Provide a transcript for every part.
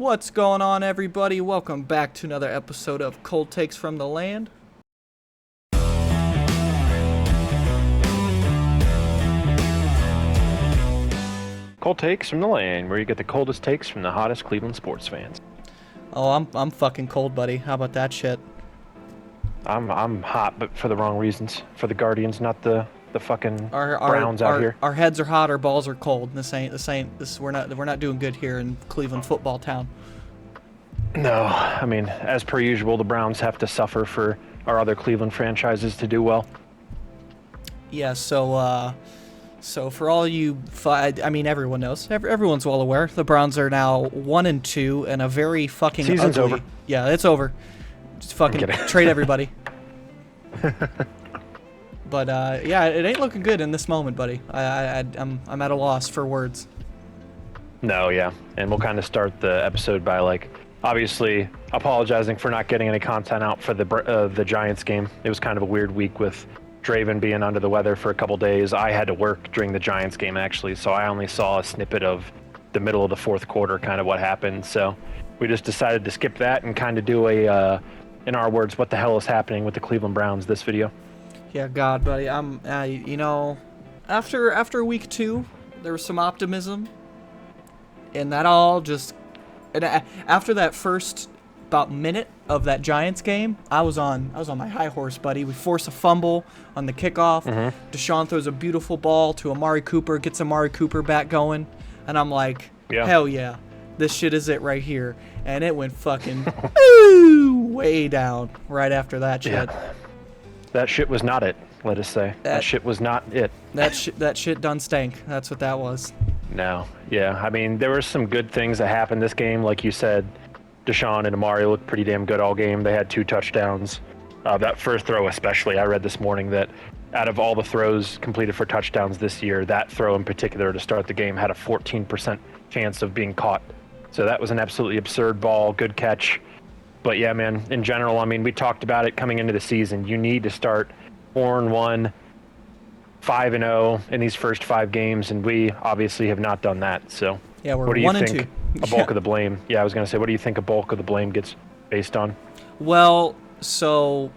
What's going on, everybody? Welcome back to another episode of Cold Takes from the Land. Cold Takes from the Land, where you get the coldest takes from the hottest Cleveland sports fans. Oh, I'm fucking cold, buddy. How about that shit? I'm hot, but for the wrong reasons. For the Guardians, not the fucking Browns out here. Our heads are hot, our balls are cold. We're not doing good here in Cleveland football town. No, I mean, as per usual, the Browns have to suffer for our other Cleveland franchises to do well. Yeah, so for all you, everyone knows, everyone's well aware, the Browns are now 1-2 and a very fucking Season's ugly. over. Yeah, it's over. Just fucking trade everybody. But yeah, it ain't looking good in this moment, buddy. I'm at a loss for words. No, yeah, and we'll kind of start the episode by obviously apologizing for not getting any content out for the Giants game. It was kind of a weird week with Draven being under the weather for a couple days. I had to work during the Giants game, actually, so I only saw a snippet of the middle of the fourth quarter, kind of what happened. So we just decided to skip that and kind of do in our words, what the hell is happening with the Cleveland Browns this video. Yeah, God, buddy, after week 2, there was some optimism, and that all just, after that first about minute of that Giants game, I was on my high horse, buddy. We force a fumble on the kickoff. Deshaun throws a beautiful ball to Amari Cooper, gets Amari Cooper back going, and I'm like, hell yeah, this shit is it right here. And it went fucking way down right after that shit. Yeah. That shit was not it, let us say. That shit was not it. That shit done stank. That's what that was. No. Yeah, I mean, there were some good things that happened this game. Like you said, Deshaun and Amari looked pretty damn good all game. They had 2 touchdowns. That first throw especially, I read this morning that out of all the throws completed for touchdowns this year, that throw in particular to start the game had a 14% chance of being caught. So that was an absolutely absurd ball, good catch. But yeah, man, in general, I mean, we talked about it coming into the season. You need to start 4-1, 5-0 in these first 5 games, and we obviously have not done that. So yeah, we're what do you 1-2. think a bulk of the blame? Yeah, I was going to say, what do you think a bulk of the blame gets based on? Well, so,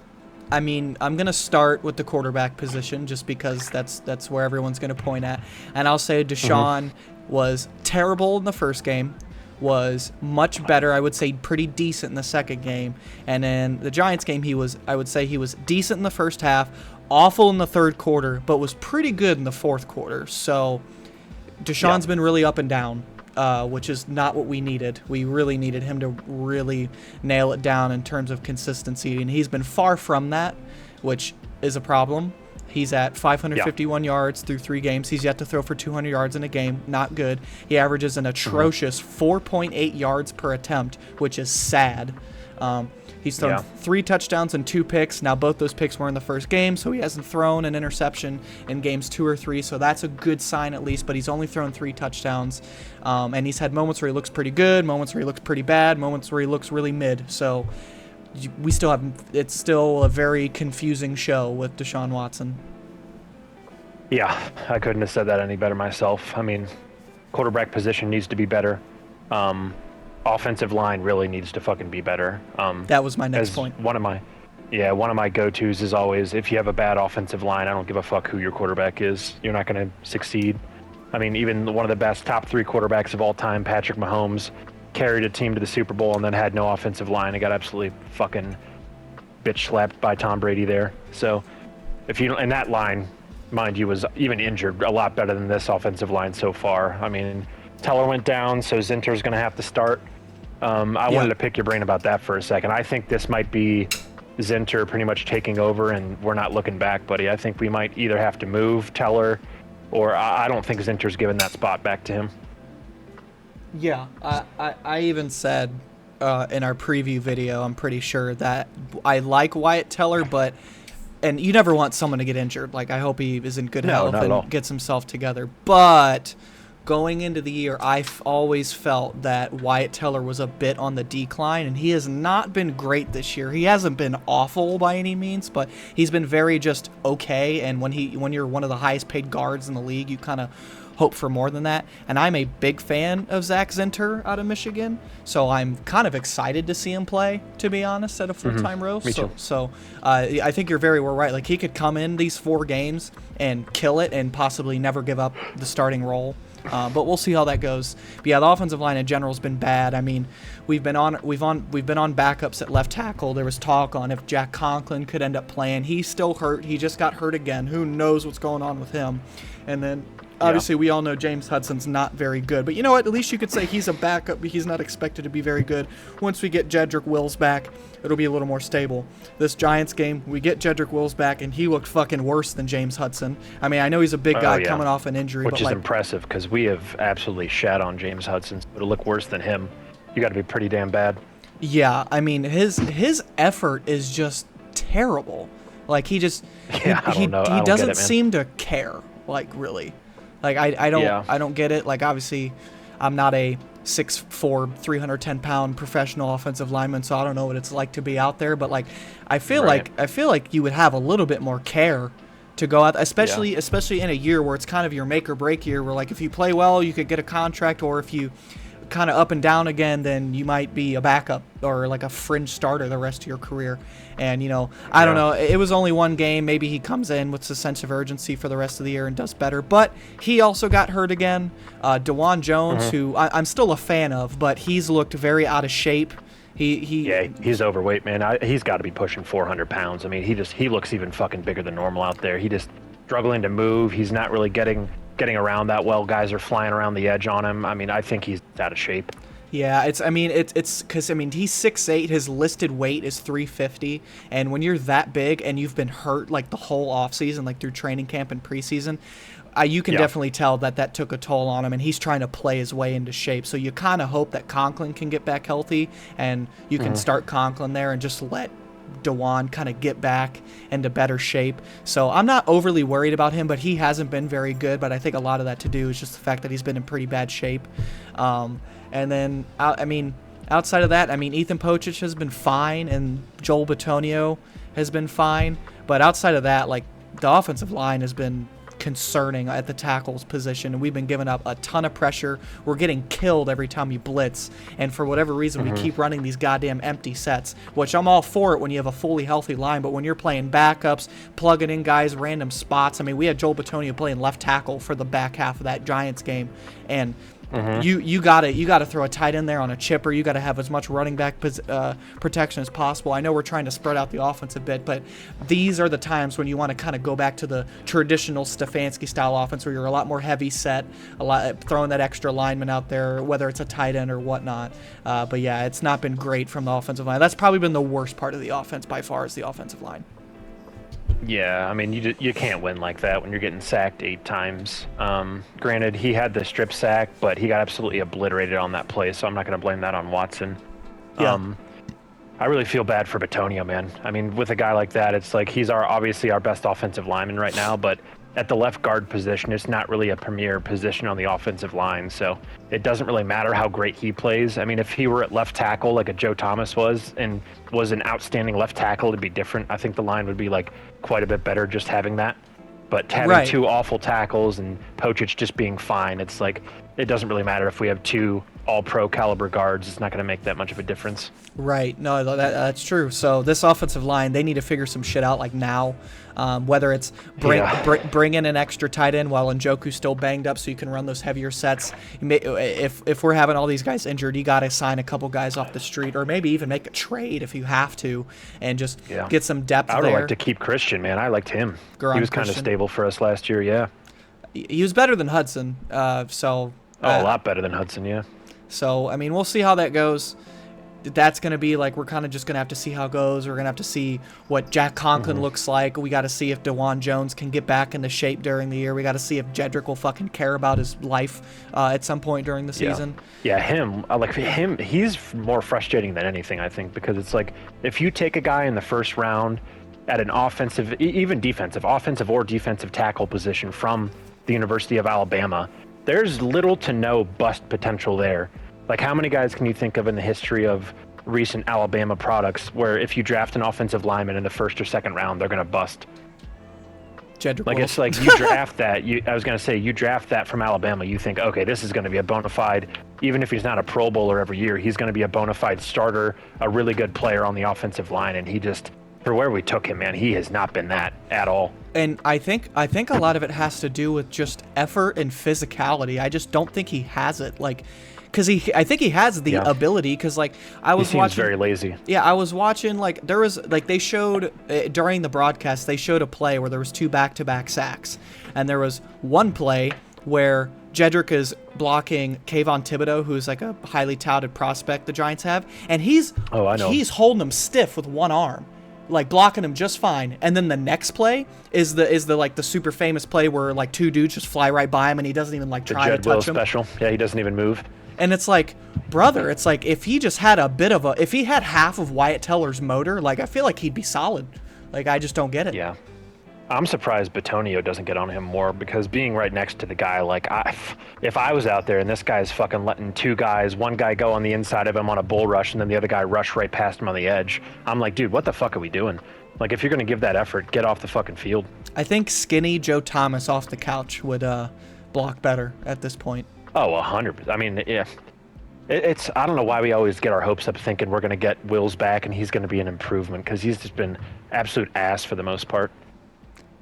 I mean, I'm going to start with the quarterback position just because that's where everyone's going to point at. And I'll say Deshaun was terrible in the first game, was much better, I would say pretty decent in the second game. And in the Giants game, I would say he was decent in the first half, awful in the third quarter, but was pretty good in the fourth quarter. So Deshaun's been really up and down. Which is not what we needed. We really needed him to really nail it down in terms of consistency, and he's been far from that, which is a problem. He's at 551 yards through 3 games. He's yet to throw for 200 yards in a game. Not good. He averages an atrocious 4.8 yards per attempt, which is sad. He's thrown 3 touchdowns and 2 picks. Now, both those picks were in the first game, so he hasn't thrown an interception in games 2 or 3, so that's a good sign at least, but he's only thrown 3 touchdowns. And he's had moments where he looks pretty good, moments where he looks pretty bad, moments where he looks really mid. So it's still a very confusing show with Deshaun Watson. Yeah, I couldn't have said that any better myself. I mean, quarterback position needs to be better. Offensive line really needs to fucking be better. That was my next point. One of my go-tos is always, if you have a bad offensive line, I don't give a fuck who your quarterback is. You're not going to succeed. I mean, even one of the best top 3 quarterbacks of all time, Patrick Mahomes, carried a team to the Super Bowl and then had no offensive line and got absolutely fucking bitch slapped by Tom Brady there. So if you, and that line, mind you, was even injured a lot better than this offensive line so far. I mean, Teller went down, so Zinter's going to have to start. I wanted to pick your brain about that for a second. I think this might be Zinter pretty much taking over, and we're not looking back, buddy. I think we might either have to move Teller, or I don't think Zinter's given that spot back to him. Yeah, I even said in our preview video, I'm pretty sure, that I like Wyatt Teller, and you never want someone to get injured. Like, I hope he is in good health and gets himself together. But going into the year, I've always felt that Wyatt Teller was a bit on the decline, and he has not been great this year. He hasn't been awful by any means, but he's been very just okay. And when you're one of the highest paid guards in the league, you kind of hope for more than that. And I'm a big fan of Zach Zinter out of Michigan, so I'm kind of excited to see him play, to be honest, at a full-time role. Me too. So I think you're very well right. Like, he could come in these 4 games and kill it and possibly never give up the starting role. But we'll see how that goes. But yeah, the offensive line in general has been bad. I mean, we've been on backups at left tackle. There was talk on if Jack Conklin could end up playing. He's still hurt. He just got hurt again. Who knows what's going on with him? And then obviously we all know James Hudson's not very good. But you know what? At least you could say he's a backup. But he's not expected to be very good. Once we get Jedrick Wills back, it'll be a little more stable. This Giants game, we get Jedrick Wills back, and he looked fucking worse than James Hudson. I mean, I know he's a big guy coming off an injury. Which but is impressive, because we have absolutely shat on James Hudson. So to look worse than him, you got to be pretty damn bad. Yeah, I mean, his effort is just terrible. Like, he just he doesn't seem to care, like, really. Like, I don't get it. Like, obviously I'm not a 6'4", 310-pound professional offensive lineman, so I don't know what it's like to be out there, but like I feel like you would have a little bit more care to go out, especially in a year where it's kind of your make or break year, where like if you play well, you could get a contract, or if you kind of up and down again, then you might be a backup or like a fringe starter the rest of your career. And I don't know, it was only one game. Maybe he comes in with a sense of urgency for the rest of the year and does better, but he also got hurt again. DeJuan Jones, who I'm still a fan of, but he's looked very out of shape. He's overweight, man. He's got to be pushing 400 pounds. I mean, he looks even fucking bigger than normal out there. He just struggling to move. He's not really getting around that well. Guys are flying around the edge on him. I mean, I think he's out of shape. Yeah, it's because he's 6'8", his listed weight is 350, and when you're that big and you've been hurt like the whole offseason, like through training camp and preseason, you can definitely tell that took a toll on him, and he's trying to play his way into shape. So you kind of hope that Conklin can get back healthy, and you can start Conklin there and just let DeJuan kind of get back into better shape. So I'm not overly worried about him, but he hasn't been very good. But I think a lot of that to do is just the fact that he's been in pretty bad shape. And then, outside of that, Ethan Pocic has been fine, and Joel Bitonio has been fine. But outside of that, like, the offensive line has been concerning at the tackles position, and we've been giving up a ton of pressure. We're getting killed every time you blitz, and for whatever reason we keep running these goddamn empty sets, which I'm all for it when you have a fully healthy line, but when you're playing backups, plugging in guys random spots. We had Joel Bitonio playing left tackle for the back half of that Giants game, and you gotta throw a tight end there on a chipper. You gotta have as much running back protection as possible. I know we're trying to spread out the offense a bit, but these are the times when you want to kind of go back to the traditional Stefanski style offense, where you're a lot more heavy set, throwing that extra lineman out there, whether it's a tight end or whatnot. But yeah, it's not been great from the offensive line. That's probably been the worst part of the offense by far, is the offensive line. Yeah, you can't win like that when you're getting sacked 8 times. Granted, he had the strip sack, but he got absolutely obliterated on that play, so I'm not going to blame that on Watson. Yeah. I really feel bad for Bitonio, man. With a guy like that, it's like he's obviously our best offensive lineman right now, but at the left guard position, it's not really a premier position on the offensive line, so it doesn't really matter how great he plays. If he were at left tackle like a Joe Thomas was, and was an outstanding left tackle, it'd be different. I think the line would be like quite a bit better just having that. But having 2 awful tackles and Pocic just being fine, it's like it doesn't really matter if we have 2 all-pro caliber guards. It's not going to make that much of a difference. Right. No, that's true. So this offensive line, they need to figure some shit out like now. Whether it's bring in an extra tight end while Njoku's still banged up so you can run those heavier sets. If we're having all these guys injured, you got to sign a couple guys off the street, or maybe even make a trade if you have to, and just get some depth there. I would like to keep Christian, man. I liked him. He was kind of stable for us last year, yeah. He was better than Hudson, a lot better than Hudson, yeah. So, we'll see how that goes. That's going to be like, we're kind of just going to have to see how it goes. We're going to have to see what Jack Conklin looks like. We got to see if DeJuan Jones can get back into shape during the year. We got to see if Jedrick will fucking care about his life at some point during the season. Yeah, him, he's more frustrating than anything, I think, because it's like, if you take a guy in the first round at an offensive, even defensive or defensive tackle position from the University of Alabama, there's little to no bust potential there. Like, how many guys can you think of in the history of recent Alabama products where if you draft an offensive lineman in the first or second round, they're going to bust? Jedrick Like, Wills. it's like you draft that. I was going to say, you draft that from Alabama. You think, okay, this is going to be a bona fide, even if he's not a Pro Bowler every year, he's going to be a bona fide starter, a really good player on the offensive line. And he just, for where we took him, man, he has not been that at all. And I think a lot of it has to do with just effort and physicality. I just don't think he has it. Like, because I think he has the ability. Because like I was he seems watching, very lazy. Yeah, I was watching. Like there was like they showed during the broadcast, they showed a play where there was 2 back-to-back sacks, and there was one play where Jedrick is blocking Kayvon Thibodeau, who's like a highly touted prospect the Giants have, and he's holding him stiff with one arm, like blocking him just fine. And then the next play is the like the super famous play where like 2 dudes just fly right by him and he doesn't even like try to touch him. Special. Yeah, he doesn't even move. And it's like, brother, it's like if he just had if he had half of Wyatt Teller's motor, like I feel like he'd be solid. Like I just don't get it. Yeah. I'm surprised Batonio doesn't get on him more, because being right next to the guy, like if I was out there and this guy's fucking letting 2 guys, one guy go on the inside of him on a bull rush and then the other guy rush right past him on the edge, I'm like, dude, what the fuck are we doing? Like, if you're going to give that effort, get off the fucking field. I think skinny Joe Thomas off the couch would block better at this point. Oh, 100%. I mean, yeah. It's I don't know why we always get our hopes up thinking we're going to get Wills back and he's going to be an improvement, because he's just been absolute ass for the most part.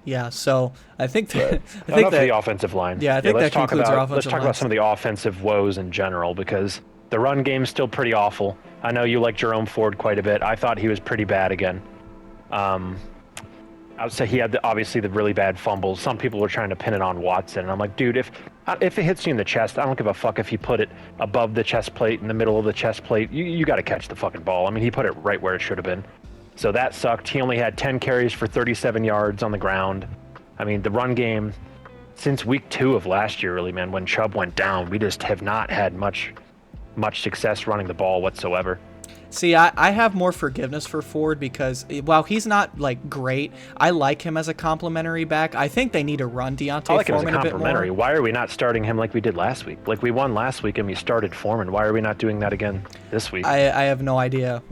Yeah, so I think that, enough of the offensive line. Yeah, I think that concludes our offensive line. Let's talk about some of the offensive woes in general, because the run game's still pretty awful. I know you like Jerome Ford quite a bit. I thought he was pretty bad again. I would say he had obviously the really bad fumbles. Some people were trying to pin it on Watson, and I'm like, dude, if it hits you in the chest, I don't give a fuck if you put it above the chest plate, in the middle of the chest plate. You got to catch the fucking ball. I mean, he put it right where it should have been. So that sucked. He only had 10 carries for 37 yards on the ground. I mean, the run game, since week 2 of last year, really, man, when Chubb went down, we just have not had much success running the ball whatsoever. See, I have more forgiveness for Ford because while he's not like great, I like him as a complimentary back. I think they need to run Deontay I like Foreman him as a a bit more. complimentary. Why are we not starting him like we did last week? Like, we won last week and we started Foreman. Why are we not doing that again this week? I have no idea.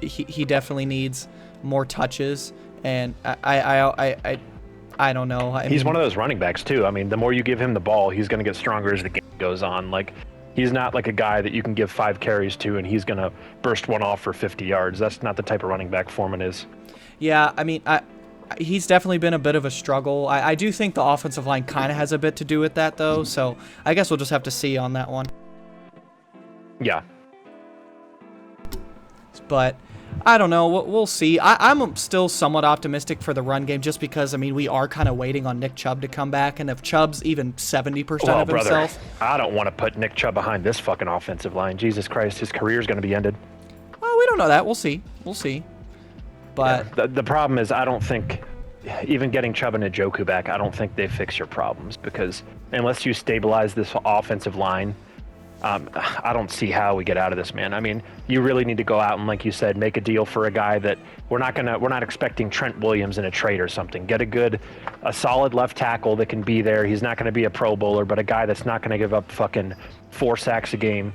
He definitely needs more touches, and I don't know. He's one of those running backs too. I mean, the more you give him the ball, he's going to get stronger as the game goes on. Like, he's not like a guy that you can give 5 carries to and he's going to burst one off for 50 yards. That's not the type of running back Foreman is. Yeah, I mean, he's definitely been a bit of a struggle. I do think the offensive line kind of has a bit to do with that, though, so I guess we'll just have to see on that one. Yeah. But I don't know. We'll see. I'm still somewhat optimistic for the run game just because, I mean, we are kind of waiting on Nick Chubb to come back. And if Chubb's even 70% of himself... I don't want to put Nick Chubb behind this fucking offensive line. Jesus Christ, his career's going to be ended. Well, we don't know that. We'll see. We'll see. But yeah, the problem is, I don't think... Even getting Chubb and Njoku back, I don't think they fix your problems, because unless you stabilize this offensive line... I don't see how we get out of this, man. I mean, you really need to go out and, like you said, make a deal for a guy that we're not expecting Trent Williams in a trade or something. Get a solid left tackle that can be there. He's not going to be a Pro Bowler, but a guy that's not going to give up fucking 4 sacks a game.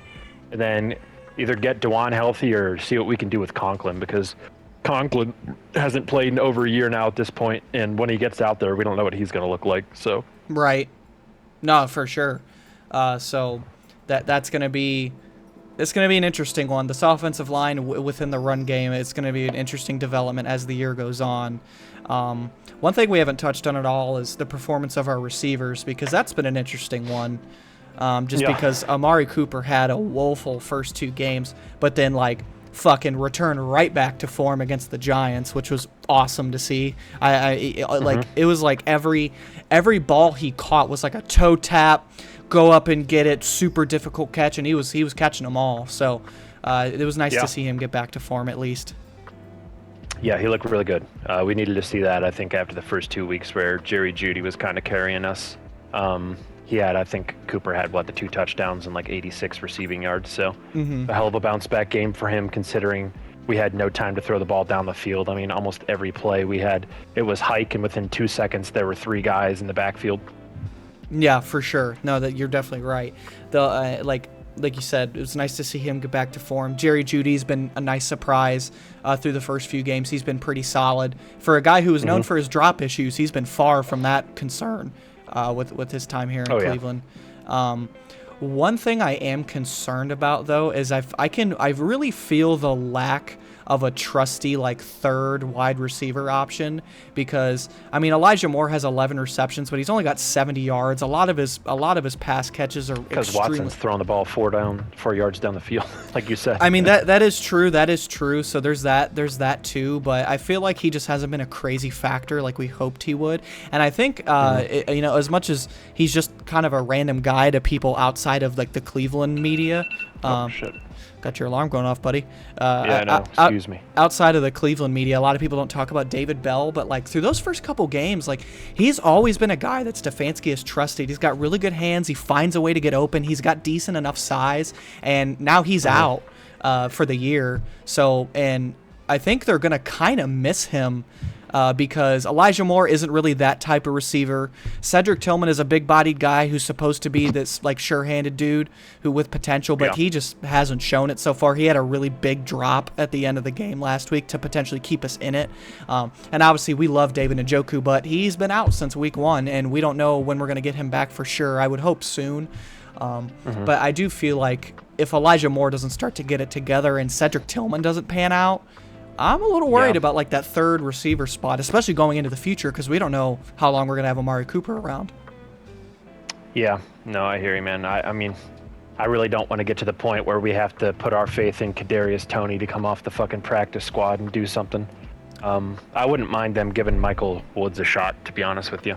And then either get Dewan healthy or see what we can do with Conklin, because Conklin hasn't played in over a year now at this point, and when he gets out there, we don't know what he's going to look like. So right, no, for sure. So. That's going to be an interesting one. This offensive line within the run game, it's going to be an interesting development as the year goes on. One thing we haven't touched on at all is the performance of our receivers, because that's been an interesting one. Because Amari Cooper had a woeful first 2 games, but then like fucking returned right back to form against the Giants, which was awesome to see. Like it was like every ball he caught was like a toe tap, go up and get it, super difficult catch, and he was catching them all. So it was nice to see him get back to form at least. Yeah, he looked really good. We needed to see that, I think, after the first 2 weeks where Jerry Jeudy was kind of carrying us. I think Cooper had, the 2 touchdowns and like 86 receiving yards. So a hell of a bounce back game for him, considering we had no time to throw the ball down the field. I mean, almost every play we had, it was hike, and within 2 seconds there were 3 guys in the backfield. Yeah, for sure. No, that you're definitely right. The like you said, it was nice to see him get back to form. Jerry Jeudy's been a nice surprise through the first few games. He's been pretty solid. For a guy who was known for his drop issues, he's been far from that concern with his time here in Cleveland. One thing I am concerned about, though, is I really feel the lack of a trusty like third wide receiver option, because I mean Elijah Moore has 11 receptions, but he's only got 70 yards. A lot of his pass catches are because Watson's throwing the ball 4 yards down the field, like you said. I mean that is true. That is true. So there's that too. But I feel like he just hasn't been a crazy factor like we hoped he would. And I think as much as he's just kind of a random guy to people outside of like the Cleveland media. Shit. Got your alarm going off, buddy. Excuse me. Outside of the Cleveland media, a lot of people don't talk about David Bell, but like through those first couple games, like he's always been a guy that Stefanski has trusted. He's got really good hands. He finds a way to get open. He's got decent enough size, and now he's out for the year. So, and I think they're gonna kind of miss him. Because Elijah Moore isn't really that type of receiver. Cedric Tillman is a big-bodied guy who's supposed to be this like sure-handed dude who with potential, but he just hasn't shown it so far. He had a really big drop at the end of the game last week to potentially keep us in it. And obviously we love David Njoku, but he's been out since week 1, and we don't know when we're going to get him back for sure. I would hope soon. But I do feel like if Elijah Moore doesn't start to get it together and Cedric Tillman doesn't pan out, I'm a little worried about like that third receiver spot, especially going into the future, because we don't know how long we're going to have Amari Cooper around. Yeah, no, I hear you, man. I mean, I really don't want to get to the point where we have to put our faith in Kadarius Toney to come off the fucking practice squad and do something. I wouldn't mind them giving Michael Woods a shot, to be honest with you.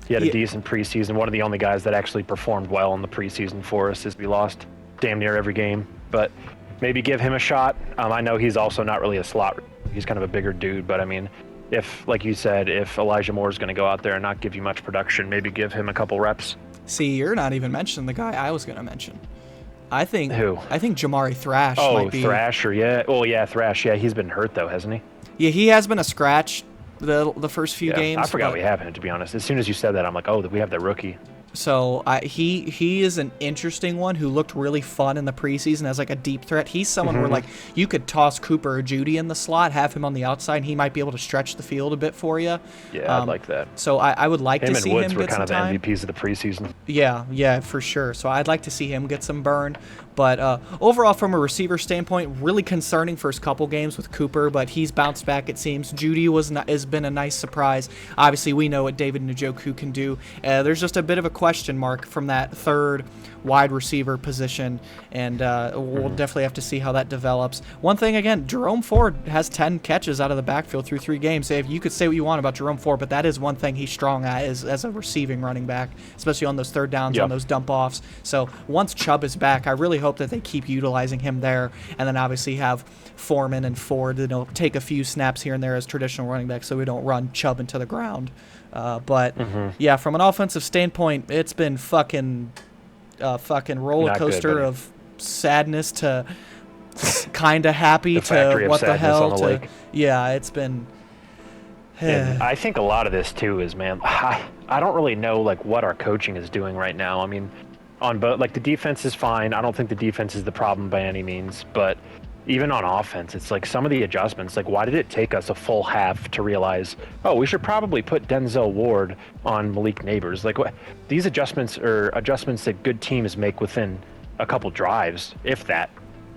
He had a decent preseason. One of the only guys that actually performed well in the preseason for us is we lost damn near every game, but maybe give him a shot. I know he's also not really a slot. He's kind of a bigger dude, but I mean, if, like you said, if Elijah Moore is going to go out there and not give you much production, maybe give him a couple reps. See, you're not even mentioning the guy I was going to mention. I think Who? I think Jamari Thrash might be. Oh, Thrasher, yeah. Oh, yeah, Thrash. Yeah, he's been hurt, though, hasn't he? Yeah, he has been a scratch the first few games. I forgot we have him, to be honest. As soon as you said that, I'm like, oh, we have that rookie. So he is an interesting one who looked really fun in the preseason as like a deep threat. He's someone where like you could toss Cooper or Jeudy in the slot, have him on the outside, and he might be able to stretch the field a bit for you. Yeah, I'd like that. So I would like to see him get some time. Him and Woods were kind of the MVPs of the preseason. Yeah, for sure. So I'd like to see him get some burn. But overall, from a receiver standpoint, really concerning first couple games with Cooper, but he's bounced back, it seems. Jeudy has been a nice surprise. Obviously, we know what David Njoku can do. There's just a bit of a question mark from that third wide receiver position, and we'll definitely have to see how that develops. One thing, again, Jerome Ford has 10 catches out of the backfield through 3 games. You could say what you want about Jerome Ford, but that is one thing he's strong at is as a receiving running back, especially on those third downs, on those dump-offs. So once Chubb is back, I really hope that they keep utilizing him there, and then obviously have Foreman and Ford take a few snaps here and there as traditional running backs so we don't run Chubb into the ground. But yeah, from an offensive standpoint, it's been fucking roller coaster of sadness to kind of happy to what the hell to yeah, it's been. And I think a lot of this too is, man, I don't really know like what our coaching is doing right now. I mean, on both, like the defense is fine. I don't think the defense is the problem by any means, but even on offense, it's like some of the adjustments, like why did it take us a full half to realize, oh, we should probably put Denzel Ward on Malik Neighbors? Like what, these adjustments are adjustments that good teams make within a couple drives, if that.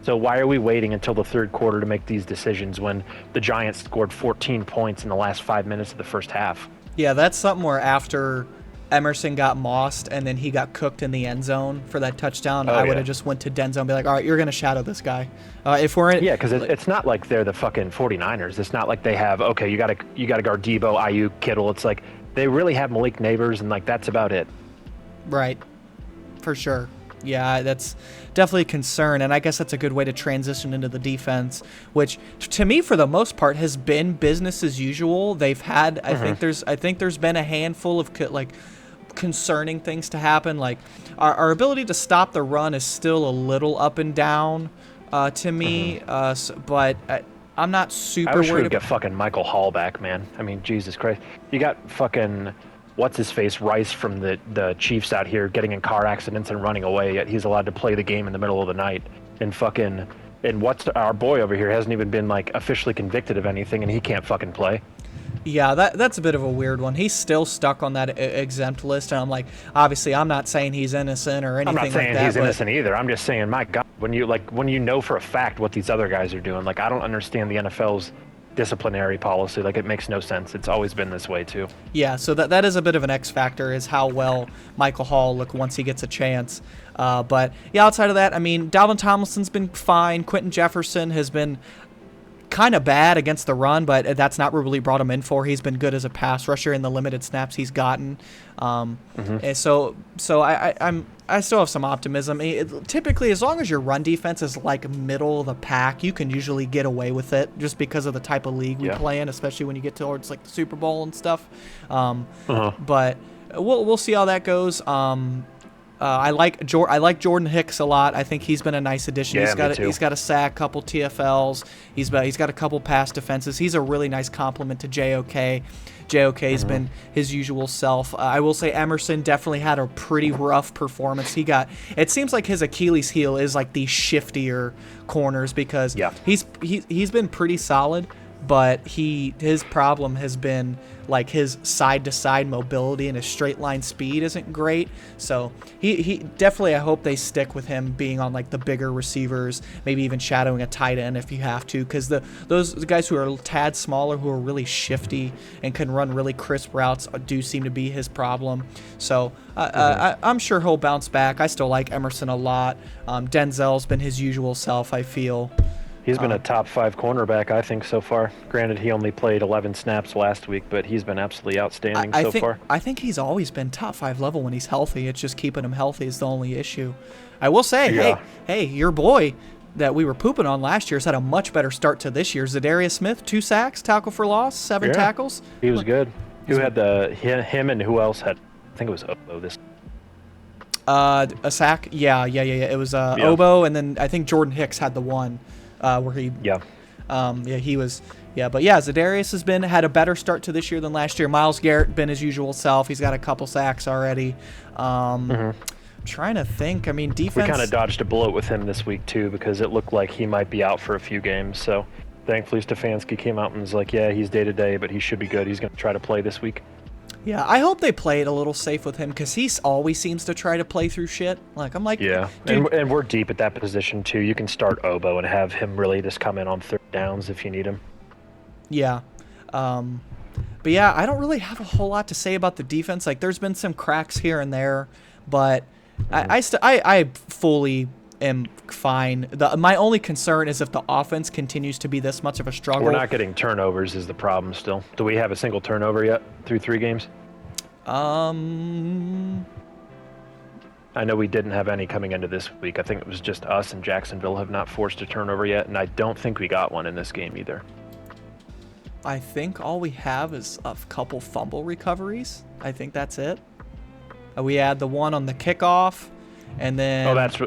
So why are we waiting until the third quarter to make these decisions when the Giants scored 14 points in the last 5 minutes of the first half? Yeah, that's something where after Emerson got mossed and then he got cooked in the end zone for that touchdown, I would have just went to Denzel and be like, all right, you're going to shadow this guy. If we're in, because it's not like they're the fucking 49ers. It's not like they have, okay, you got to guard Debo, Ayuk, Kittle. It's like they really have Malik Neighbors, and like that's about it. Right, for sure. Yeah, that's definitely a concern, and I guess that's a good way to transition into the defense, which to me, for the most part, has been business as usual. They've had, I think there's been a handful of like concerning things to happen. Like our ability to stop the run is still a little up and down to me, but I'm not super I wish worried we'd get fucking Michael Hall back, man. I mean, Jesus Christ, you got fucking what's his face Rice from the Chiefs out here getting in car accidents and running away, yet he's allowed to play the game in the middle of the night. And what's our boy over here hasn't even been like officially convicted of anything, and he can't fucking play. Yeah, that's a bit of a weird one. He's still stuck on that exempt list, and I'm like, obviously, I'm not saying he's innocent or anything like that. I'm not saying he's innocent either. I'm just saying, my God, when you know for a fact what these other guys are doing, like, I don't understand the NFL's disciplinary policy. Like, it makes no sense. It's always been this way too. Yeah, so that is a bit of an X factor, is how well Michael Hall look once he gets a chance. But yeah, outside of that, I mean, Dalvin Tomlinson's been fine. Quentin Jefferson has been kind of bad against the run, but that's not what really brought him in for. He's been good as a pass rusher in the limited snaps he's gotten. And so I still have some optimism. Typically, as long as your run defense is like middle of the pack, you can usually get away with it, just because of the type of league we play in, especially when you get towards like the Super Bowl and stuff. But we'll see how that goes. I like Jordan Hicks a lot. I think he's been a nice addition. Yeah, He's got a sack, couple TFLs. He's got a couple pass defenses. He's a really nice complement to JOK. JOK's been his usual self. I will say Emerson definitely had a pretty rough performance. It seems like his Achilles heel is like the shiftier corners, because he's been pretty solid, but his problem has been like his side-to-side mobility and his straight-line speed isn't great. So he definitely, I hope they stick with him being on like the bigger receivers, maybe even shadowing a tight end if you have to, because those guys who are a tad smaller, who are really shifty and can run really crisp routes, do seem to be his problem. So I'm sure he'll bounce back. I still like Emerson a lot. Denzel's been his usual self, I feel. He's been a top 5 cornerback, I think, so far. Granted, he only played 11 snaps last week, but he's been absolutely outstanding so far. I think he's always been top 5 level when he's healthy. It's just keeping him healthy is the only issue. I will say, hey, your boy that we were pooping on last year has had a much better start to this year. Zadarius Smith, 2 sacks, tackle for loss, 7 tackles. He was good. Who had him and who else had? I think it was Obo this. A sack? Yeah. It was Obo, and then I think Jordan Hicks had the one. Where he he was but Zadarius has had a better start to this year than last year. Myles Garrett been his usual self. He's got a couple sacks already. Trying to think. I mean, defense. We kind of dodged a bullet with him this week too, because it looked like he might be out for a few games. So thankfully Stefanski came out and was like, yeah, he's day to day, but he should be good. He's going to try to play this week. Yeah, I hope they play it a little safe with him, because he always seems to try to play through shit. I'm like, yeah, and we're deep at that position too. You can start Obo and have him really just come in on third downs if you need him. Yeah, but yeah, I don't really have a whole lot to say about the defense. Like, there's been some cracks here and there, but I fully am fine. My only concern is if the offense continues to be this much of a struggle. We're not getting turnovers is the problem still. Do we have a single turnover yet through 3 games? I know we didn't have any coming into this week. I think it was just us and Jacksonville have not forced a turnover yet, and I don't think we got one in this game either. I think all we have is a couple fumble recoveries. I think that's it. We had the one on the kickoff, and then... that's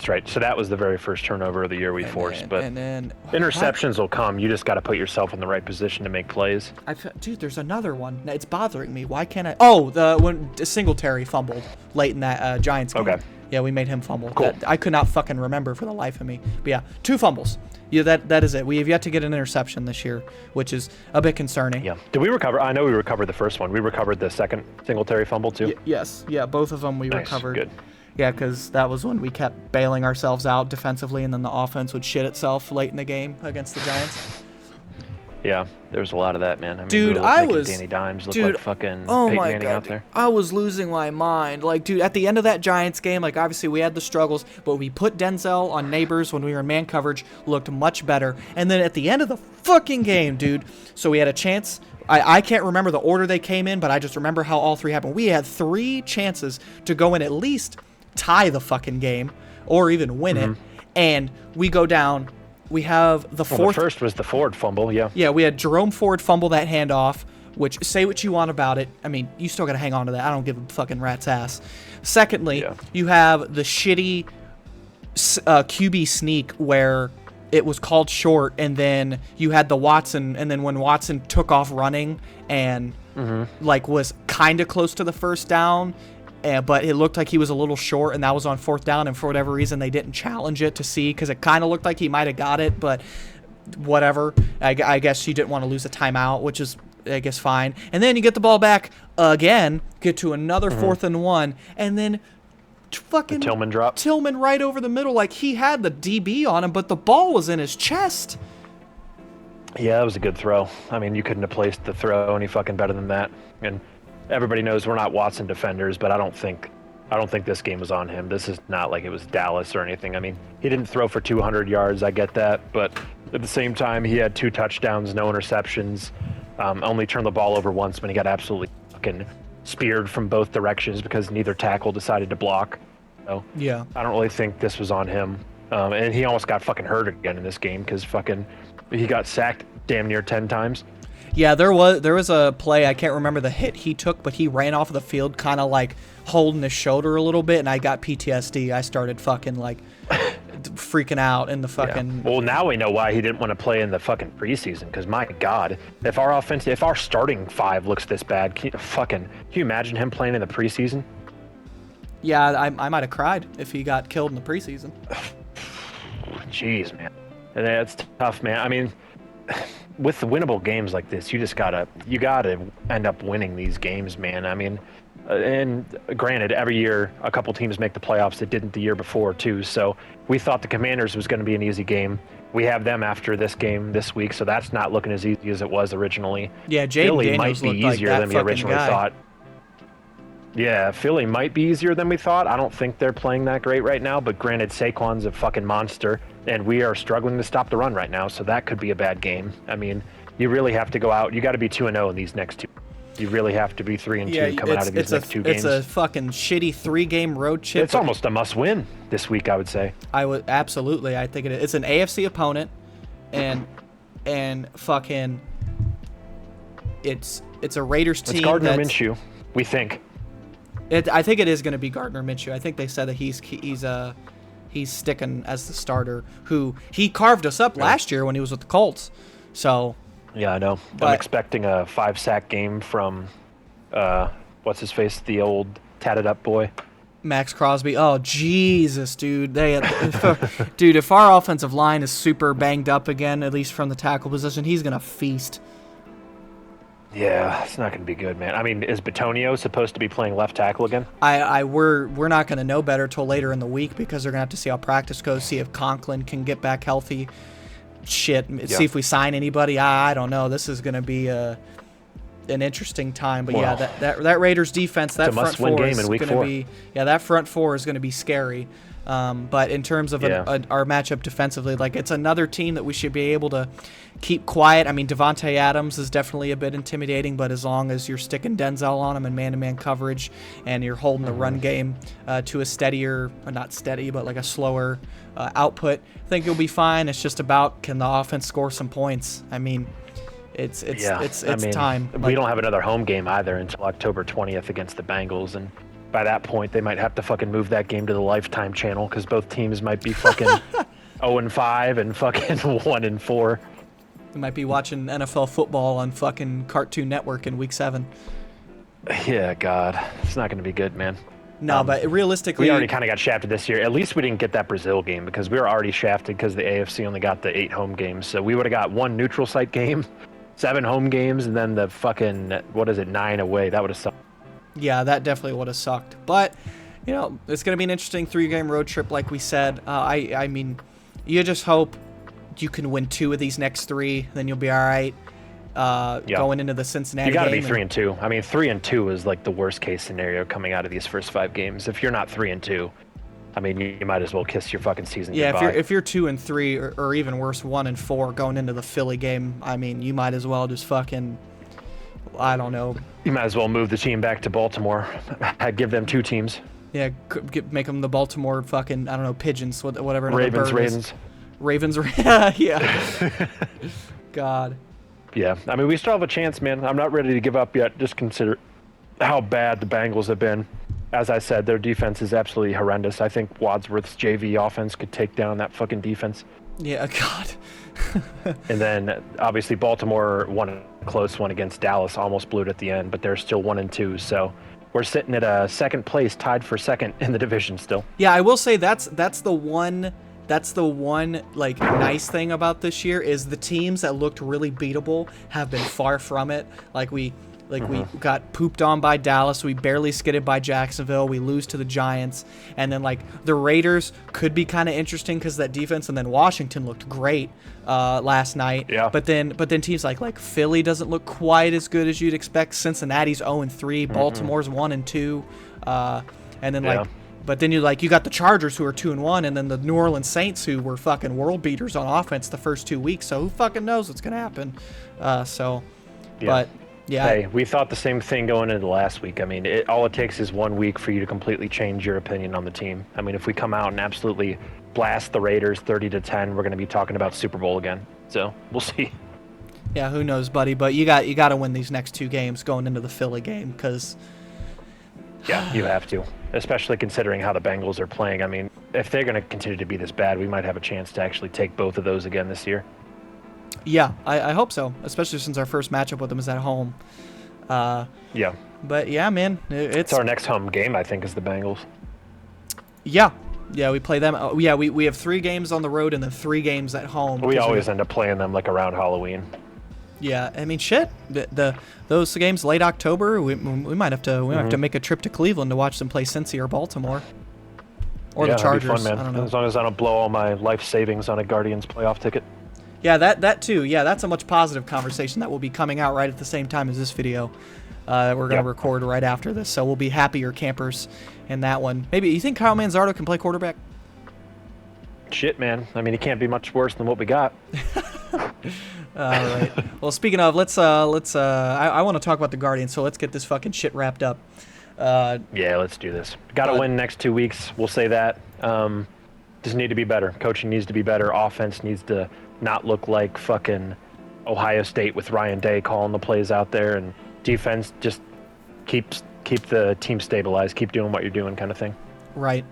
right. So that was the very first turnover of the year we forced. But interceptions will come. You just got to put yourself in the right position to make plays. Dude, there's another one. It's bothering me. Why can't I... Oh, when Singletary fumbled late in that Giants game. Okay. Yeah, we made him fumble. Cool. I could not fucking remember for the life of me. But yeah, 2 fumbles. Yeah, that is it. We have yet to get an interception this year, which is a bit concerning. Yeah. Did we recover? I know we recovered the first one. We recovered the second Singletary fumble too? Yes. Yeah, both of them we recovered. Good. Yeah, because that was when we kept bailing ourselves out defensively, and then the offense would shit itself late in the game against the Giants. Yeah, there was a lot of that, man. I mean, dude, Danny Dimes looked like fucking Peyton Manning out there. I was losing my mind. Like, dude, at the end of that Giants game, like, obviously we had the struggles, but we put Denzel on Neighbors when we were in man coverage, looked much better. And then at the end of the fucking game, dude, so we had a chance. I can't remember the order they came in, but I just remember how all 3 happened. We had 3 chances to go in at least tie the fucking game or even win it, and we go down. We have the fourth. The first was the Ford fumble, yeah. Yeah, we had Jerome Ford fumble that handoff, which, say what you want about it. I mean, you still got to hang on to that. I don't give a fucking rat's ass. Secondly, you have the shitty QB sneak where it was called short, and then you had the Watson, and then when Watson took off running and like was kind of close to the first down, but it looked like he was a little short, and that was on 4th down, and for whatever reason they didn't challenge it to see, because it kind of looked like he might have got it, but whatever. I guess you didn't want to lose a timeout, which is, I guess, fine. And then you get the ball back again, get to another 4th and 1, and then fucking Tillman drop. Tillman right over the middle, like he had the DB on him, but the ball was in his chest. Yeah, that was a good throw. I mean, you couldn't have placed the throw any fucking better than that. And everybody knows we're not Watson defenders, but I don't think this game was on him. This is not like it was Dallas or anything. I mean, he didn't throw for 200 yards. I get that, but at the same time, he had 2 touchdowns, no interceptions. Only turned the ball over once when he got absolutely fucking speared from both directions because neither tackle decided to block. So Yeah. I don't really think this was on him. And he almost got fucking hurt again in this game because fucking he got sacked damn near 10 times. Yeah, there was a play, I can't remember the hit he took, but he ran off of the field kind of like holding his shoulder a little bit, and I got PTSD. I started fucking like freaking out in the fucking... Yeah. Well, now we know why he didn't want to play in the fucking preseason, because my God, if our starting 5 looks this bad, can you imagine him playing in the preseason? Yeah, I might have cried if he got killed in the preseason. Jeez, man. And that's tough, man. I mean, with the winnable games like this, you gotta end up winning these games, man. I mean, and granted, every year a couple teams make the playoffs that didn't the year before too. So we thought the Commanders was going to be an easy game. We have them after this game this week, so that's not looking as easy as it was originally. Yeah, Philly Jaden might Daniels be looked like easier that than we fucking originally guy. thought. Yeah, Philly might be easier than we thought. I don't think they're playing that great right now, but granted, Saquon's a fucking monster, and we are struggling to stop the run right now, so that could be a bad game. I mean, you really have to go out. You got to be 2-0 in these next 2. You really have to be 3-2 coming out of these next 2 games. It's a fucking shitty 3-game road trip. It's almost a must-win this week, I would say. Absolutely. I think it is. It's an AFC opponent, and fucking, it's a Raiders team. It's Gardner Minshew, we think. I think it is going to be Gardner Minshew. I think they said that he's sticking as the starter. Who he carved us up last year when he was with the Colts. So. Yeah, I know. I'm expecting a 5-sack game from, what's his face, the old tatted up boy. Max Crosby. Oh Jesus, dude! Dude, if our offensive line is super banged up again, at least from the tackle position, he's gonna feast. Yeah, it's not going to be good, man. I mean, is Bitonio supposed to be playing left tackle again? We're not going to know better till later in the week because they're going to have to see how practice goes, see if Conklin can get back healthy. See if we sign anybody. I don't know. This is going to be an interesting time. But yeah, that Raiders defense, that front four is going to be that front four is going to be scary. But in terms of our matchup defensively, like it's another team that we should be able to keep quiet. I mean, Devontae Adams is definitely a bit intimidating, but as long as you're sticking Denzel on him in man-to-man coverage and you're holding the run game to a steadier, not steady, but like a slower output, I think you'll be fine. It's just about, can the offense score some points? I mean, it's time. We don't have another home game either until October 20th against the Bengals, and by that point, they might have to fucking move that game to the Lifetime channel because both teams might be fucking 0-5 and fucking 1-4. You might be watching NFL football on fucking Cartoon Network in Week 7. Yeah, God, it's not going to be good, man. No, but realistically, we already kind of got shafted this year. At least we didn't get that Brazil game because we were already shafted because the AFC only got the 8 home games. So we would have got 1 neutral site game, 7 home games, and then the fucking 9 away. That would have sucked. Yeah, that definitely would have sucked. But, it's going to be an interesting 3-game road trip, like we said. I mean, you just hope you can win 2 of these next 3, then you'll be all right. Going into the Cincinnati game. You got to be 3-2. I mean, 3-2 is like the worst case scenario coming out of these first 5 games. If you're not 3-2, I mean, you might as well kiss your fucking season goodbye. If you're 2-3, or even worse, 1-4 going into the Philly game, I mean, you might as well just fucking, I don't know. You might as well move the team back to Baltimore. I'd give them 2 teams. Yeah, make them the Baltimore fucking, I don't know, Pigeons, whatever. Ravens. Yeah. God. Yeah, I mean, we still have a chance, man. I'm not ready to give up yet. Just consider how bad the Bengals have been. As I said, their defense is absolutely horrendous. I think Wadsworth's JV offense could take down that fucking defense. Yeah, God. And then obviously Baltimore won a close one against Dallas, almost blew it at the end, but they're still 1-2. So we're sitting at a second place, tied for second in the division still. Yeah, I will say that's the one like nice thing about this year is the teams that looked really beatable have been far from it. Like we got pooped on by Dallas, we barely skidded by Jacksonville, we lose to the Giants, and then like the Raiders could be kind of interesting because that defense, and then Washington looked great last night. Yeah. But then teams like Philly doesn't look quite as good as you'd expect. Cincinnati's 0-3, Baltimore's 1-2, and then like. But then you got the Chargers who are 2-1, and then the New Orleans Saints who were fucking world beaters on offense the first 2 weeks. So who fucking knows what's gonna happen? But yeah. Hey, we thought the same thing going into last week. I mean, all it takes is 1 week for you to completely change your opinion on the team. I mean, if we come out and absolutely blast the Raiders 30-10, we're gonna be talking about Super Bowl again. So we'll see. Yeah, who knows, buddy? But you got to win these next 2 games going into the Philly game because. Yeah, you have to, especially considering how the Bengals are playing. I mean, if they're going to continue to be this bad, we might have a chance to actually take both of those again this year. Yeah, I hope so, especially since our first matchup with them is at home. Yeah. But yeah, man, it's our next home game, I think, is the Bengals. Yeah, we play them. We have 3 games on the road and then 3 games at home. We always end up playing them like around Halloween. Yeah, I mean, shit. Those games late October, we might have to make a trip to Cleveland to watch them play Cincy or Baltimore, or the Chargers. That'd be fun, man. I don't know. As long as I don't blow all my life savings on a Guardians playoff ticket. Yeah, that too. Yeah, that's a much positive conversation that will be coming out right at the same time as this video. We're gonna record right after this, so we'll be happier campers in that one. Maybe you think Kyle Manzardo can play quarterback? Shit, man. I mean, he can't be much worse than what we got. All right. Well, speaking of, I want to talk about the Guardians, so let's get this fucking shit wrapped up. Yeah, let's do this. Got to win next 2 weeks. We'll say that. Just need to be better. Coaching needs to be better. Offense needs to not look like fucking Ohio State with Ryan Day calling the plays out there, and defense just keep the team stabilized. Keep doing what you're doing, kind of thing. Right.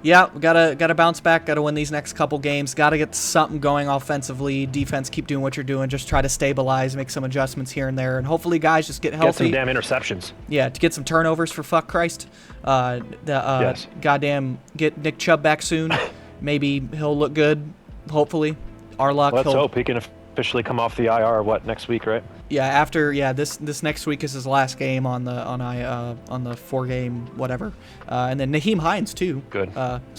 Yeah, gotta bounce back. Gotta win these next couple games. Gotta get something going offensively. Defense, keep doing what you're doing. Just try to stabilize, make some adjustments here and there, and hopefully, guys, just get healthy. Get some damn interceptions. Yeah, to get some turnovers for fuck Christ. Yes. Goddamn, get Nick Chubb back soon. Maybe he'll look good. Hopefully, our luck. Let's hope he can officially come off the IR. Next week, right? Yeah, this next week is his last game on the 4-game whatever, and then Naheem Hines too. Good.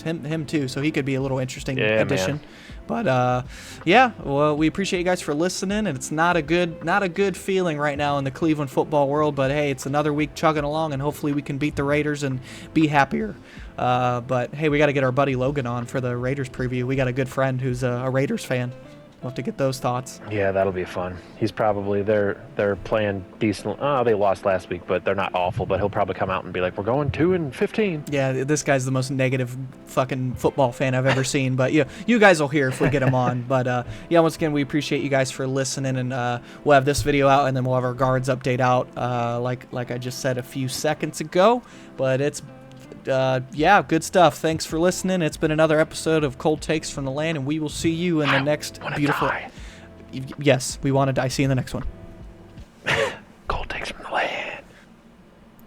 Him too. So he could be a little interesting Yeah, addition. Man. But yeah, well, we appreciate you guys for listening, and it's not a good feeling right now in the Cleveland football world. But hey, it's another week chugging along, and hopefully we can beat the Raiders and be happier. But hey, we got to get our buddy Logan on for the Raiders preview. We got a good friend who's a Raiders fan. We'll have to get those thoughts. Yeah, that'll be fun. He's probably they're playing decent. Oh, they lost last week, but they're not awful. But he'll probably come out and be like, "We're going 2-15." Yeah, this guy's the most negative fucking football fan I've ever seen. But yeah, you guys will hear if we get him on. But yeah, once again, we appreciate you guys for listening, and we'll have this video out, and then we'll have our guards update out, like I just said a few seconds ago. But it's yeah, good stuff. Thanks for listening. It's been another episode of Cold Takes from the Land, and we will see you in the next beautiful. Die. Yes, we want to die. See you in the next one.